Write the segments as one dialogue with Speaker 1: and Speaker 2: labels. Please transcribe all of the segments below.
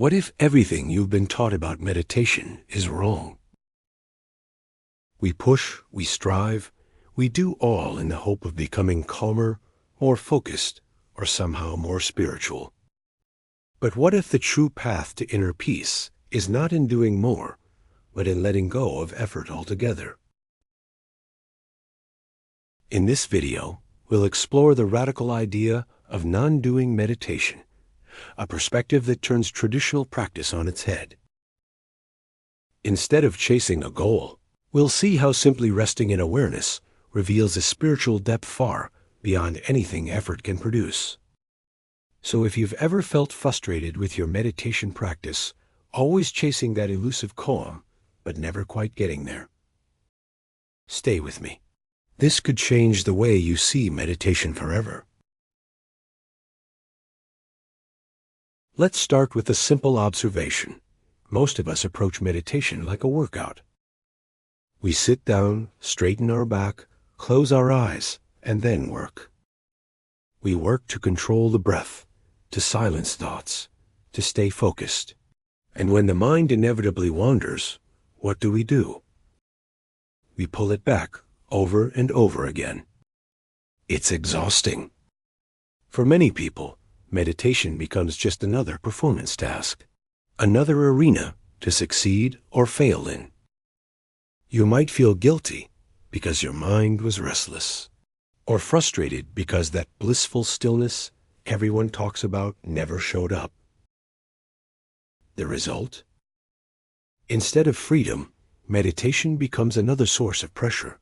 Speaker 1: What if everything you've been taught about meditation is wrong? We push, we strive, we do all in the hope of becoming calmer, more focused, or somehow more spiritual. But what if the true path to inner peace is not in doing more, but in letting go of effort altogether? In this video, we'll explore the radical idea of non-doing meditation, a perspective that turns traditional practice on its head. Instead of chasing a goal, we'll see how simply resting in awareness reveals a spiritual depth far beyond anything effort can produce. So if you've ever felt frustrated with your meditation practice, always chasing that elusive calm, but never quite getting there, stay with me. This could change the way you see meditation forever. Let's start with a simple observation. Most of us approach meditation like a workout. We sit down, straighten our back, close our eyes, and then work. We work to control the breath, to silence thoughts, to stay focused. And when the mind inevitably wanders, what do? We pull it back over and over again. It's exhausting. For many people, meditation becomes just another performance task, another arena to succeed or fail in. You might feel guilty because your mind was restless, or frustrated because that blissful stillness everyone talks about never showed up. The result? Instead of freedom, meditation becomes another source of pressure.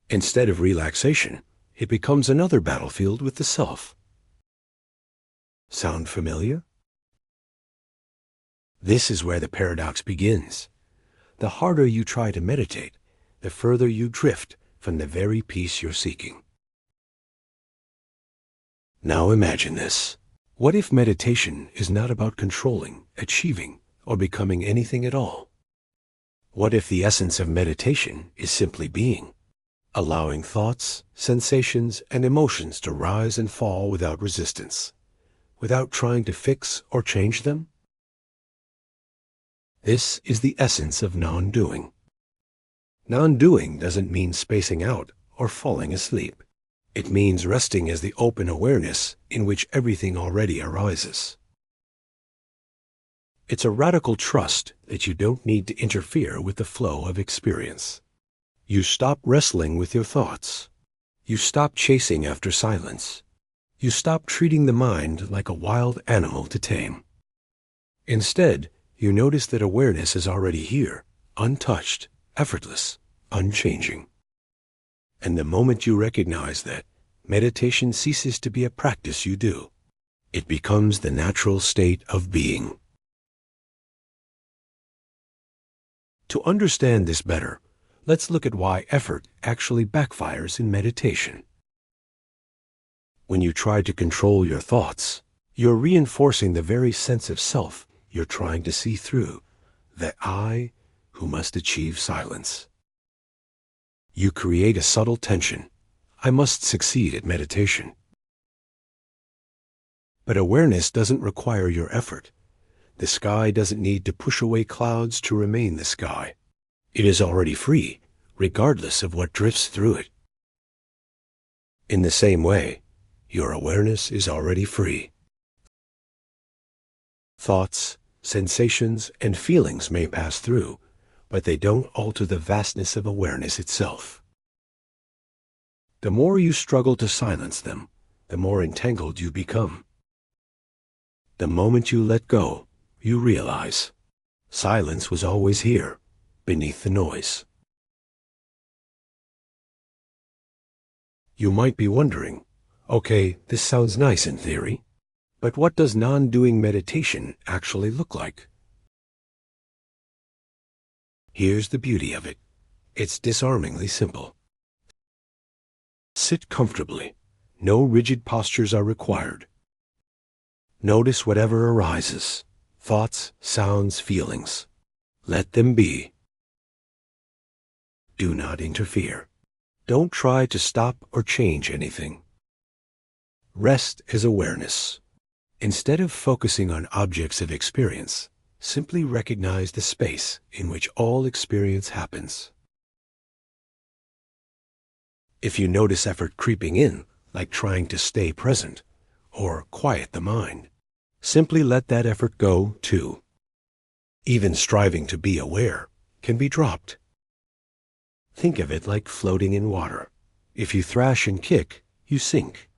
Speaker 1: Instead of relaxation, it becomes another battlefield with the self. Sound familiar? This is where the paradox begins. The harder you try to meditate, the further you drift from the very peace you're seeking. Now imagine this. What if meditation is not about controlling, achieving, or becoming anything at all? What if the essence of meditation is simply being, allowing thoughts, sensations, and emotions to rise and fall without resistance, without trying to fix or change them? This is the essence of non-doing. Non-doing doesn't mean spacing out or falling asleep. It means resting as the open awareness in which everything already arises. It's a radical trust that you don't need to interfere with the flow of experience. You stop wrestling with your thoughts. You stop chasing after silence. You stop treating the mind like a wild animal to tame. Instead, you notice that awareness is already here, untouched, effortless, unchanging. And the moment you recognize that, meditation ceases to be a practice you do. It becomes the natural state of being. To understand this better, let's look at why effort actually backfires in meditation. When you try to control your thoughts, you're reinforcing the very sense of self you're trying to see through, the I who must achieve silence. You create a subtle tension. I must succeed at meditation. But awareness doesn't require your effort. The sky doesn't need to push away clouds to remain the sky. It is already free, regardless of what drifts through it. In the same way, your awareness is already free. Thoughts, sensations, and feelings may pass through, but they don't alter the vastness of awareness itself. The more you struggle to silence them, the more entangled you become. The moment you let go, you realize silence was always here, beneath the noise. You might be wondering, okay, this sounds nice in theory, but what does non-doing meditation actually look like? Here's the beauty of it. It's disarmingly simple. Sit comfortably. No rigid postures are required. Notice whatever arises, thoughts, sounds, feelings. Let them be. Do not interfere. Don't try to stop or change anything. Rest as awareness. Instead of focusing on objects of experience, simply recognize the space in which all experience happens. If you notice effort creeping in, like trying to stay present or quiet the mind, simply let that effort go too. Even striving to be aware can be dropped. Think of it like floating in water. If you thrash and kick, you sink.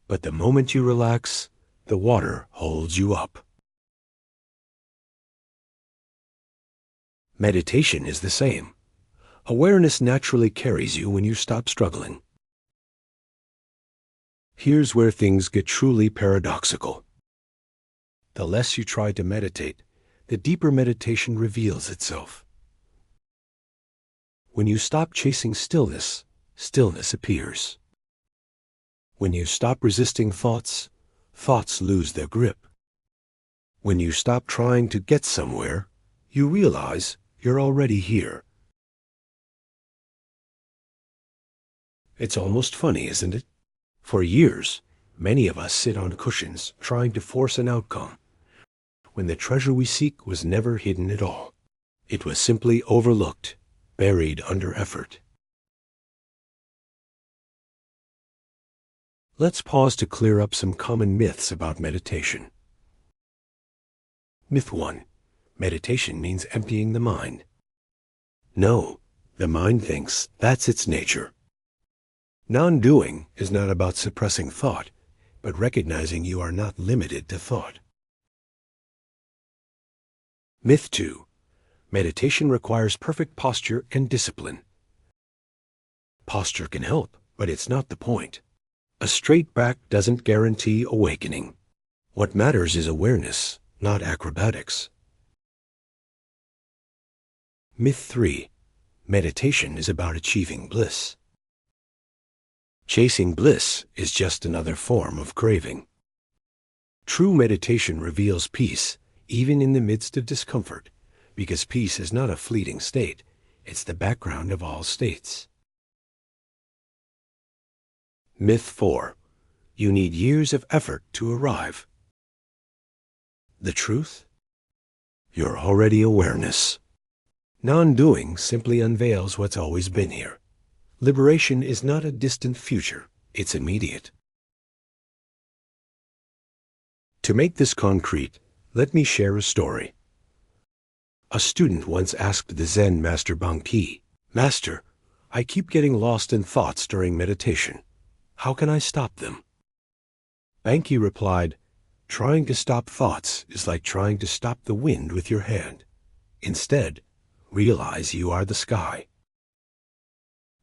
Speaker 1: But the moment you relax, the water holds you up. Meditation is the same. Awareness naturally carries you when you stop struggling. Here's where things get truly paradoxical. The less you try to meditate, the deeper meditation reveals itself. When you stop chasing stillness, stillness appears. When you stop resisting thoughts, thoughts lose their grip. When you stop trying to get somewhere, you realize you're already here. It's almost funny, isn't it? For years, many of us sit on cushions trying to force an outcome, when the treasure we seek was never hidden at all. It was simply overlooked, buried under effort. Let's pause to clear up some common myths about meditation. Myth 1. Meditation means emptying the mind. No, the mind thinks that's its nature. Non-doing is not about suppressing thought, but recognizing you are not limited to thought. Myth 2. Meditation requires perfect posture and discipline. Posture can help, but it's not the point. A straight back doesn't guarantee awakening. What matters is awareness, not acrobatics. Myth 3. Meditation is about achieving bliss. Chasing bliss is just another form of craving. True meditation reveals peace, even in the midst of discomfort, because peace is not a fleeting state, it's the background of all states. Myth 4. You need years of effort to arrive. The truth? You're already awareness. Non-doing simply unveils what's always been here. Liberation is not a distant future, it's immediate. To make this concrete, let me share a story. A student once asked the Zen master Bangki, "Master, I keep getting lost in thoughts during meditation. How can I stop them?" Bangki replied, "Trying to stop thoughts is like trying to stop the wind with your hand. Instead, realize you are the sky.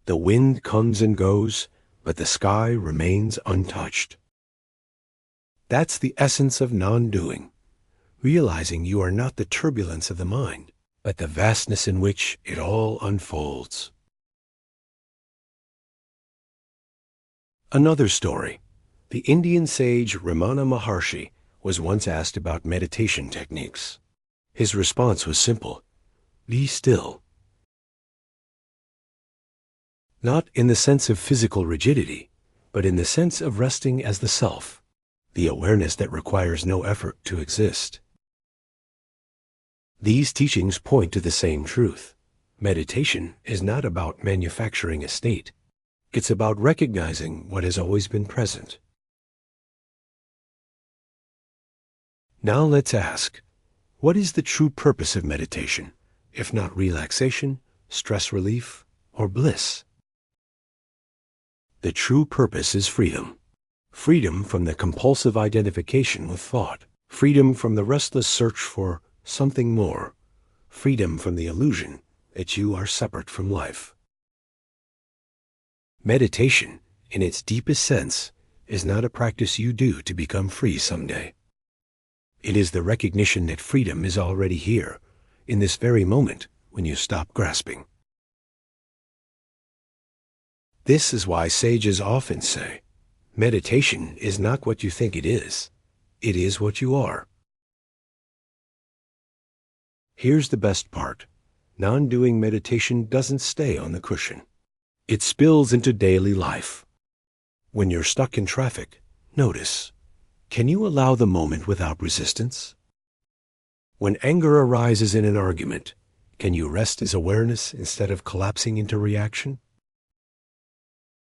Speaker 1: The wind comes and goes, but the sky remains untouched." That's the essence of non-doing, realizing you are not the turbulence of the mind, but the vastness in which it all unfolds. Another story. The Indian sage Ramana Maharshi was once asked about meditation techniques. His response was simple: be still. Not in the sense of physical rigidity, but in the sense of resting as the self, the awareness that requires no effort to exist. These teachings point to the same truth. Meditation is not about manufacturing a state. It's about recognizing what has always been present. Now let's ask, what is the true purpose of meditation, if not relaxation, stress relief, or bliss? The true purpose is freedom. Freedom from the compulsive identification with thought. Freedom from the restless search for something more. Freedom from the illusion that you are separate from life. Meditation, in its deepest sense, is not a practice you do to become free someday. It is the recognition that freedom is already here, in this very moment when you stop grasping. This is why sages often say, meditation is not what you think it is what you are. Here's the best part. Non-doing meditation doesn't stay on the cushion. It spills into daily life. When you're stuck in traffic, notice. Can you allow the moment without resistance? When anger arises in an argument, can you rest as awareness instead of collapsing into reaction?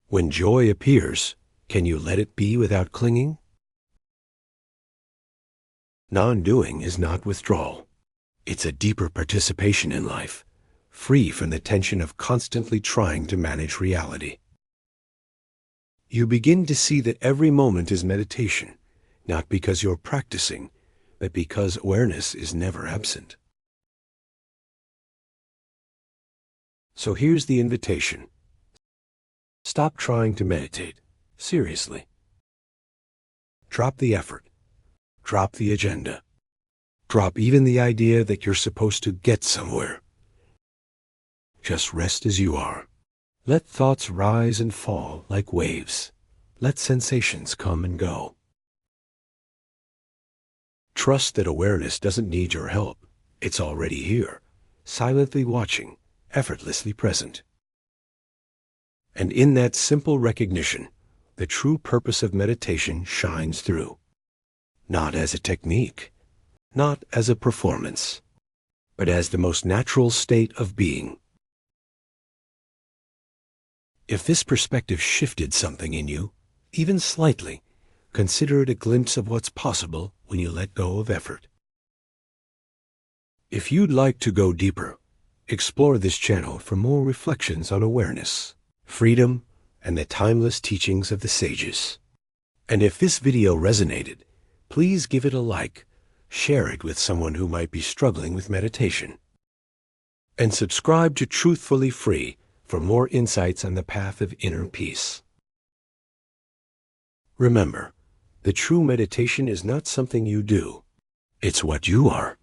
Speaker 1: When joy appears, can you let it be without clinging? Non-doing is not withdrawal. It's a deeper participation in life, free from the tension of constantly trying to manage reality. You begin to see that every moment is meditation, not because you're practicing, but because awareness is never absent. So here's the invitation. Stop trying to meditate, seriously. Drop the effort. Drop the agenda. Drop even the idea that you're supposed to get somewhere. Just rest as you are. Let thoughts rise and fall like waves. Let sensations come and go. Trust that awareness doesn't need your help. It's already here, silently watching, effortlessly present. And in that simple recognition, the true purpose of meditation shines through. Not as a technique, not as a performance, but as the most natural state of being. If this perspective shifted something in you, even slightly, consider it a glimpse of what's possible when you let go of effort. If you'd like to go deeper, explore this channel for more reflections on awareness, freedom, and the timeless teachings of the sages. And if this video resonated, please give it a like, share it with someone who might be struggling with meditation, and subscribe to Truthfully Free for more insights on the path of inner peace. Remember, the true meditation is not something you do, it's what you are.